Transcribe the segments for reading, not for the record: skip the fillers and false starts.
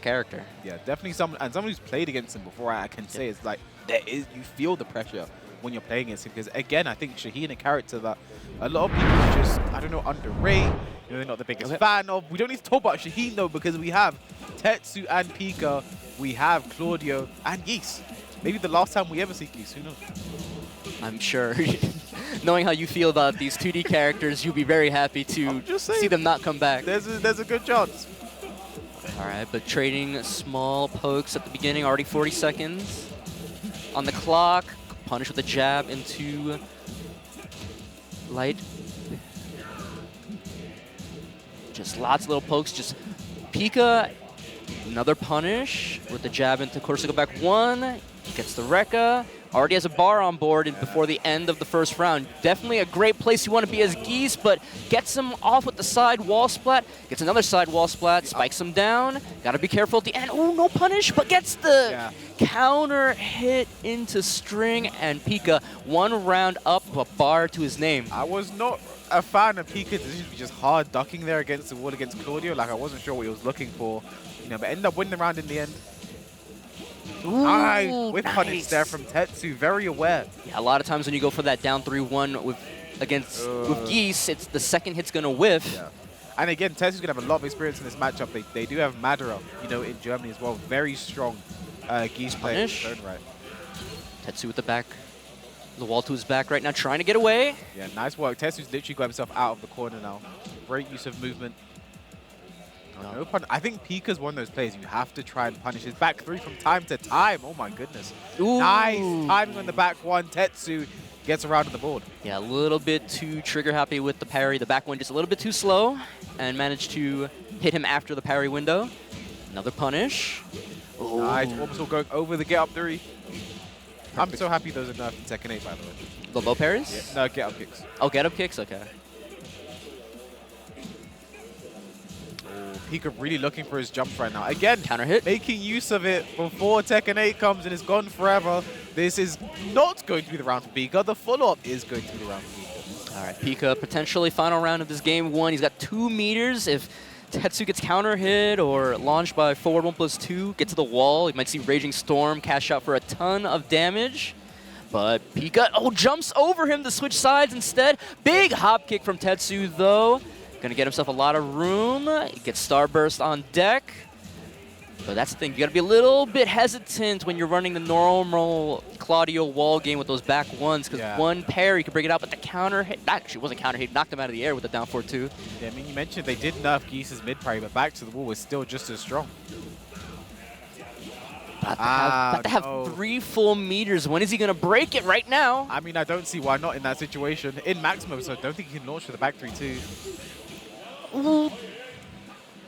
character. Yeah, definitely someone who's played against him before. I can say it's like you feel the pressure when you're playing against him, because again, I think Shaheen, a character that a lot of people just, I don't know, underrate. They're not the biggest fan of. We don't need to talk about Shaheen though, because we have Tetsu and Pikah, we have Claudio and Geese. Maybe the last time we ever see Geese, who knows? I'm sure. Knowing how you feel about these 2D characters, you'll be very happy to see them not come back. There's a good chance. All right, but trading small pokes at the beginning, already 40 seconds on the clock. Punish with a jab into light. Just lots of little pokes. Just Pikah, another punish with the jab into Corsica back one. He gets the Rekka. Already has a bar on board before the end of the first round. Definitely a great place you want to be as Geese, but gets him off with the side wall splat. Gets another side wall splat, spikes him down. Got to be careful at the end. Oh, no punish, but gets the counter hit into string, and Pikah 1 round up, a bar to his name. I was not a fan of Pikah just hard ducking there against the wall against Claudio. Like, I wasn't sure what he was looking for, but ended up winning the round in the end. Ooh, with punish there from Tetsu, very aware. Yeah, a lot of times when you go for that down 3-1 with Geese, it's the second hit's gonna whiff. Yeah. And again, Tetsu's gonna have a lot of experience in this matchup. They do have Madara, in Germany as well. Very strong Geese player in his own right. Tetsu with the back, the wall to his back right now, trying to get away. Yeah, nice work. Tetsu's literally got himself out of the corner now. Great use of movement. No pun. I think Pikah's one of those players you have to try and punish his back three from time to time. Oh my goodness. Ooh. Nice timing on the back one. Tetsu gets around on the board. Yeah, a little bit too trigger happy with the parry. The back one just a little bit too slow, and managed to hit him after the parry window. Another punish. Ooh. Nice. Orbital going over the get up three. I'm so happy those are nerfed in Tekken 8, by the way. The low parries? Yeah. No, get up kicks. Oh, get up kicks? Okay. Pikah really looking for his jumps right now. Again, counter hit, making use of it before Tekken 8 comes and it's gone forever. This is not going to be the round for Pikah. The follow-up is going to be the round for Pikah. All right, Pikah, potentially final round of this game one. He's got 2 meters. If Tetsu gets counter hit or launched by forward 1+2, get to the wall, you might see Raging Storm cash out for a ton of damage. But Pikah, jumps over him to switch sides instead. Big hop kick from Tetsu, though. Gonna get himself a lot of room. He gets Starburst on deck. But that's the thing, you gotta be a little bit hesitant when you're running the normal Claudio wall game with those back ones, because one parry could bring it out, but the counter hit, actually wasn't counter hit, knocked him out of the air with the down 4-2. Yeah, I mean, you mentioned they did nerf Geese's mid parry, but back to the wall was still just as strong. About to have 3 full meters. When is he gonna break it right now? I mean, I don't see why not in that situation. In maximum, so I don't think he can launch for the back 3-2. Ooh.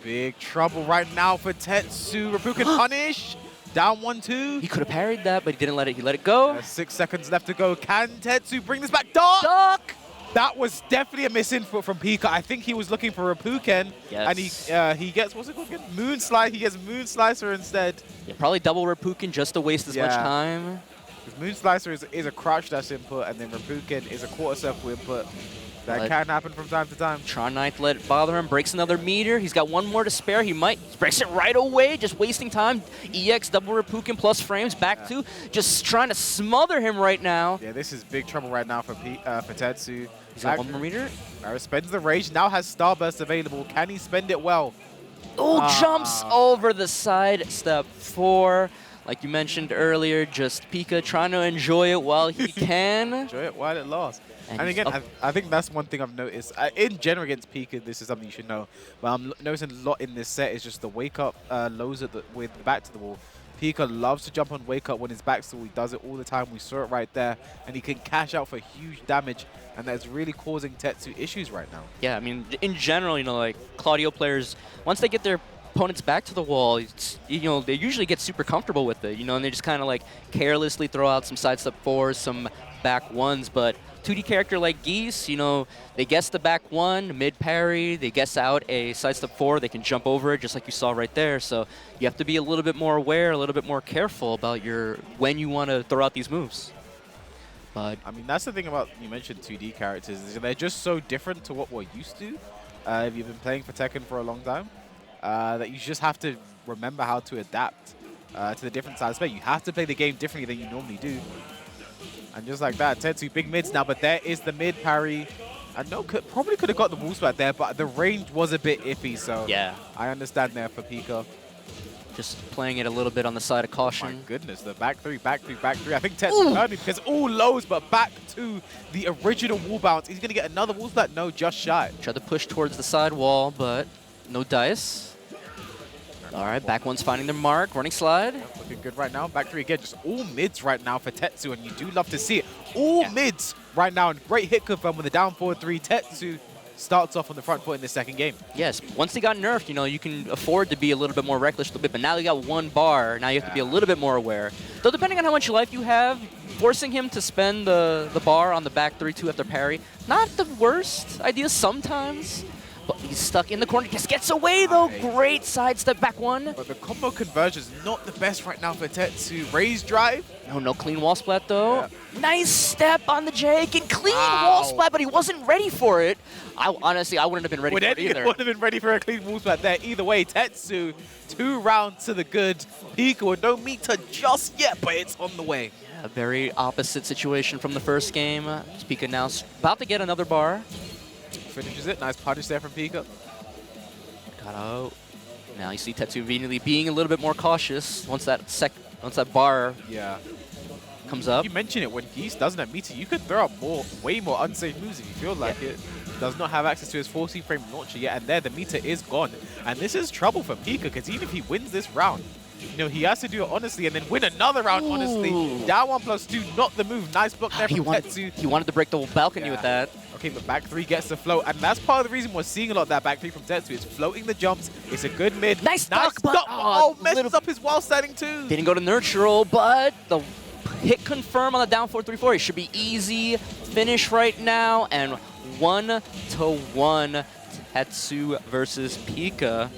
Big trouble right now for Tetsu. Reppuken punish. Down 1-2. He could have parried that, but he didn't let it. He let it go. 6 seconds left to go. Can Tetsu bring this back? Duck! That was definitely a misinput from Pikah. I think he was looking for Reppuken. Yes. And he gets, what's it called again? Moon Slice. He gets Moon Slicer instead. Yeah, probably double Reppuken just to waste as much time. Because Moon Slicer is a crouch dash input, and then Reppuken is a quarter circle input. That can happen from time to time. Tron Knight let it bother him, breaks another meter. He's got 1 more to spare. He breaks it right away, just wasting time. EX double Reppuken plus frames, back 2. Just trying to smother him right now. Yeah, this is big trouble right now for Tetsu. He's got 1 more meter. Spends the rage, now has Starburst available. Can he spend it well? Oh, jumps over the side, step 4. Like you mentioned earlier, just Pikah trying to enjoy it while he can. Enjoy it while it lasts. And again, I think that's one thing I've noticed. In general against Pikah, this is something you should know. But I'm noticing a lot in this set is just the wake up lows with the back to the wall. Pikah loves to jump on wake up when his back's to the wall. He does it all the time. We saw it right there. And he can cash out for huge damage. And that's really causing Tetsu issues right now. Yeah, I mean, in general, like Claudio players, once they get their opponents back to the wall, they usually get super comfortable with it, and they just kind of like carelessly throw out some side step 4s, some back 1s, but 2D character like Geese, they guess the back 1, mid parry, they guess out a side step 4, they can jump over it just like you saw right there, so you have to be a little bit more aware, a little bit more careful about when you want to throw out these moves. But I mean, that's the thing about, you mentioned 2D characters, is they're just so different to what we're used to if you've been playing for Tekken for a long time. That you just have to remember how to adapt to the different sides of play. You have to play the game differently than you normally do. And just like that, Tetsu, big mids now, but there is the mid parry. I know probably could have got the wall splat there, but the range was a bit iffy, so Yeah. I understand there for Pikah. Just playing it a little bit on the side of caution. My goodness, the back three, back three, back three. I think Tetsu early because all lows, but back to the original wall bounce. He's going to get another wall splat? No, just shy. Tried to push towards the side wall, but no dice. All right, back one's finding their mark. Running slide. Looking good right now. Back three again. Just all mids right now for Tetsu, and you do love to see it. All mids right now, and great hit confirm with the down 4-3. Tetsu starts off on the front foot in the second game. Yes, once they got nerfed, you know, you can afford to be a little bit more reckless a little bit, but now they got one bar. Now you have to be a little bit more aware. Though depending on how much life you have, forcing him to spend the bar on the back 3-2 after parry, not the worst idea sometimes. But he's stuck in the corner. Just gets away, though. Great sidestep back one. But the combo conversion is not the best right now for Tetsu. Raise drive. No clean wall splat, though. Yeah. Nice step on the Jake and clean wall splat, but he wasn't ready for it. Honestly, I wouldn't have been ready for it either. Wouldn't have been ready for a clean wall splat there. Either way, Tetsu, 2 rounds to the good. Pikah with no meter just yet, but it's on the way. Yeah, a very opposite situation from the first game. Pikah now about to get another bar. Finishes it. Nice punish there from Pikah. Got out. Now you see Tetsu immediately being a little bit more cautious once that bar comes up. You mentioned it, when Geese doesn't have meter, you could throw up way more unsafe moves if you feel like it. Does not have access to his 40 frame launcher yet, and there the meter is gone. And this is trouble for Pikah, because even if he wins this round, you know, he has to do it honestly and then win another round honestly. Down 1+2, not the move. Nice block there from Tetsu. He wanted to break the balcony with that. Okay, but back 3 gets the float, and that's part of the reason we're seeing a lot of that back 3 from Tetsu. It's floating the jumps. It's a good mid. Nice duck, but messes up his wall standing too. Didn't go to neutral, but the hit confirm on the down 4-3-4. It should be easy finish right now, and 1-1 Tetsu versus Pikah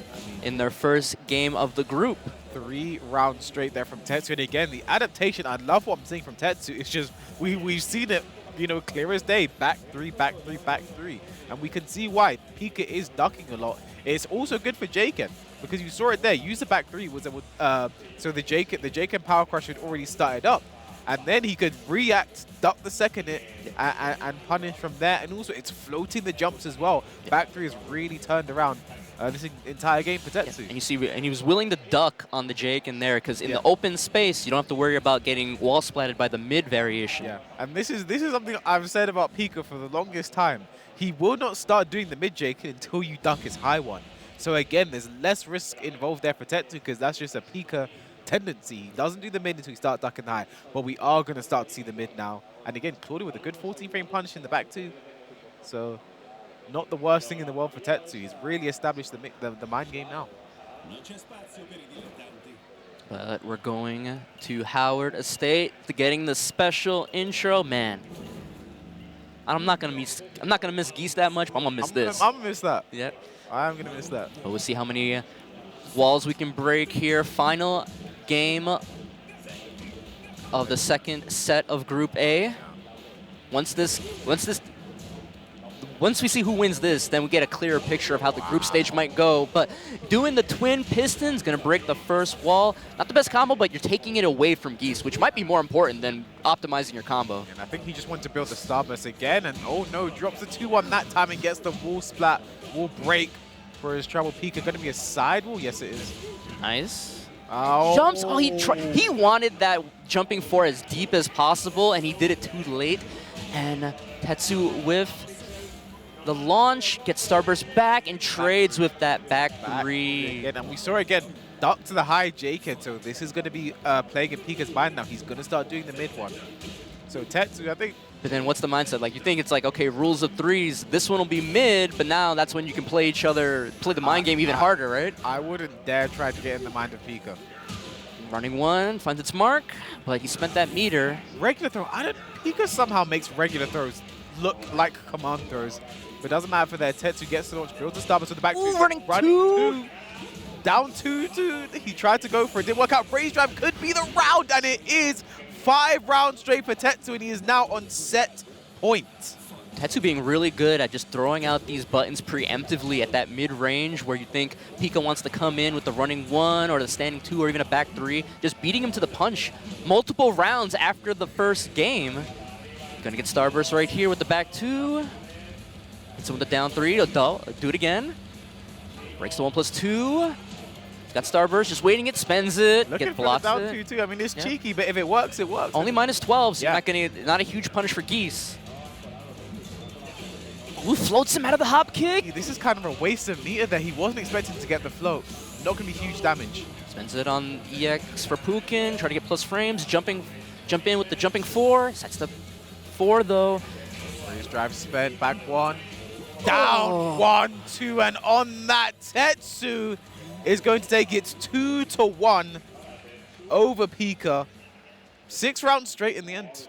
in their first game of the group. 3 rounds straight there from Tetsu, and again the adaptation. I love what I'm seeing from Tetsu. It's just we've seen it, you know, clear as day. Back 3, back 3, back 3, and we can see why Pikah is ducking a lot. It's also good for Jaken, because you saw it there. Use the back 3 was so the Jaken power crush had already started up, and then he could react, duck the second hit, and punish from there. And also it's floating the jumps as well. Back 3 is really turned around this entire game for Tetsu. And you see, and he was willing to duck on the Jake in there, because in the open space, you don't have to worry about getting wall splatted by the mid variation. Yeah, and this is something I've said about Pikah for the longest time. He will not start doing the mid Jake until you duck his high one. So again, there's less risk involved there for Tetsu, because that's just a Pikah tendency. He doesn't do the mid until he starts ducking high, but we are going to start to see the mid now. And again, Claudio with a good 14 frame punish in the back too. So not the worst thing in the world for Tetsu. He's really established the mind game now. But we're going to Howard Estate to getting the special intro. Man, I'm not gonna miss Geese that much, but I'm gonna miss this. I'm gonna miss that. Yeah, I'm gonna miss that. But we'll see how many walls we can break here. Final game of the second set of Group A. Once we see who wins this, then we get a clearer picture of how the group stage might go. But doing the twin pistons, gonna break the first wall. Not the best combo, but you're taking it away from Geese, which might be more important than optimizing your combo. And I think he just wanted to build the Starburst again, and oh no, drops the 2-1 that time and gets the wall splat, wall break for his trouble. Pikah gonna be a side wall? Yes, it is. Nice. Oh. Jumps. Oh, he wanted that jumping for as deep as possible, and he did it too late. And Tetsu with the launch, gets Starburst back, and trades with that back 3. Again, and we saw again, duck to the high Jaken, so this is going to be playing in Pikah's mind now. He's going to start doing the mid one. So Tetsu, I think. But then what's the mindset? Like, you think it's like, okay, rules of 3s, this one will be mid, but now that's when you can play the mind game even harder, right? I wouldn't dare try to get in the mind of Pikah. Running one, finds its mark, but he spent that meter. Regular throw, Pikah somehow makes regular throws look like command throws. But it doesn't matter for that. Tetsu gets the launch, builds the Starburst with the back. Running two. Down 2-2. He tried to go for it. Didn't work out. Raise drive could be the round, and it is 5 rounds straight for Tetsu, and he is now on set point. Tetsu being really good at just throwing out these buttons preemptively at that mid-range where you think Pikah wants to come in with the running 1 or the standing 2 or even a back 3. Just beating him to the punch multiple rounds after the first game. Gonna get Starburst right here with the back 2. Hits him with the down 3. Do it again. Breaks the 1+2. Got Starburst, just waiting it, spends it, Looking for blocks the down it. 2-2. I mean, it's cheeky, but if it works, it works. Only -12, so Yeah. not a huge punish for Geese. Ooh, floats him out of the hop kick. This is kind of a waste of meter there. He wasn't expecting to get the float. Not going to be huge damage. Spends it on EX for Pukin, try to get plus frames, jump in with the jumping 4. Sets the 4 though. His drive sped, back 1. Down 1-2, and on that, Tetsu is going to take it 2-1 over Pikah. 6 rounds straight in the end.